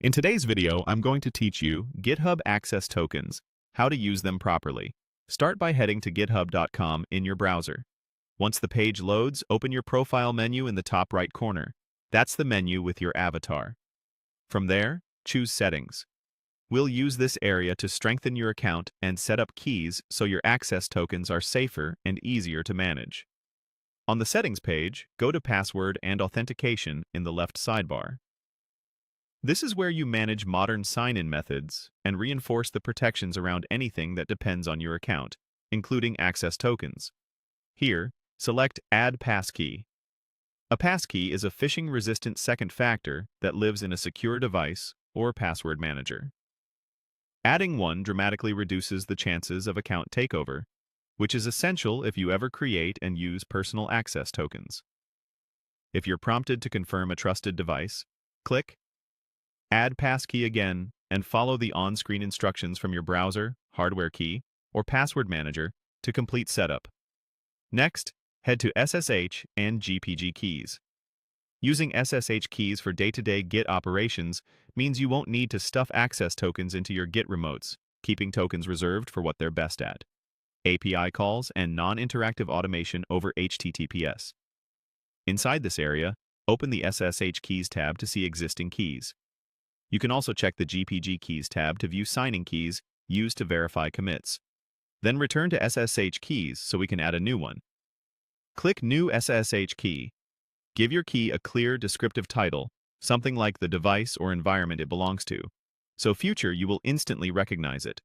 In today's video, I'm going to teach you GitHub Access Tokens, how to use them properly. Start by heading to github.com in your browser. Once the page loads, open your profile menu in the top right corner. That's the menu with your avatar. From there, choose Settings. We'll use this area to strengthen your account and set up keys so your access tokens are safer and easier to manage. On the Settings page, go to Password and Authentication in the left sidebar. This is where you manage modern sign-in methods and reinforce the protections around anything that depends on your account, including access tokens. Here, select Add Passkey. A passkey is a phishing-resistant second factor that lives in a secure device or password manager. Adding one dramatically reduces the chances of account takeover, which is essential if you ever create and use personal access tokens. If you're prompted to confirm a trusted device, click Add Passkey again and follow the on-screen instructions from your browser, hardware key, or password manager to complete setup. Next, head to SSH and GPG Keys. Using SSH keys for day-to-day Git operations means you won't need to stuff access tokens into your Git remotes, keeping tokens reserved for what they're best at: API calls and non-interactive automation over HTTPS. Inside this area, open the SSH Keys tab to see existing keys. You can also check the GPG Keys tab to view signing keys used to verify commits. Then return to SSH Keys so we can add a new one. Click New SSH Key. Give your key a clear, descriptive title, something like the device or environment it belongs to, so future you will instantly recognize it.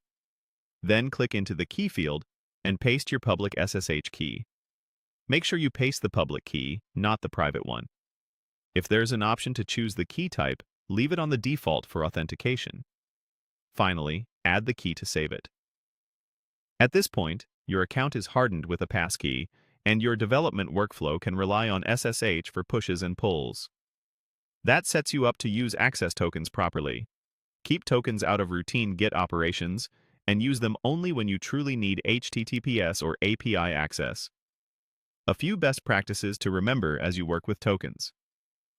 Then click into the key field and paste your public SSH key. Make sure you paste the public key, not the private one. If there's an option to choose the key type, leave it on the default for authentication. Finally, add the key to save it. At this point, your account is hardened with a passkey, and your development workflow can rely on SSH for pushes and pulls. That sets you up to use access tokens properly. Keep tokens out of routine Git operations, and use them only when you truly need HTTPS or API access. A few best practices to remember as you work with tokens.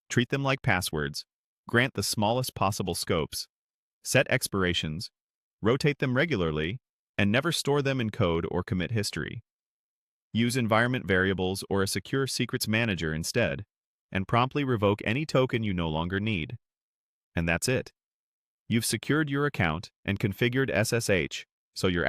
Treat them like passwords. Grant the smallest possible scopes, set expirations, rotate them regularly, and never store them in code or commit history. Use environment variables or a secure secrets manager instead, and promptly revoke any token you no longer need. And that's it. You've secured your account and configured SSH, so your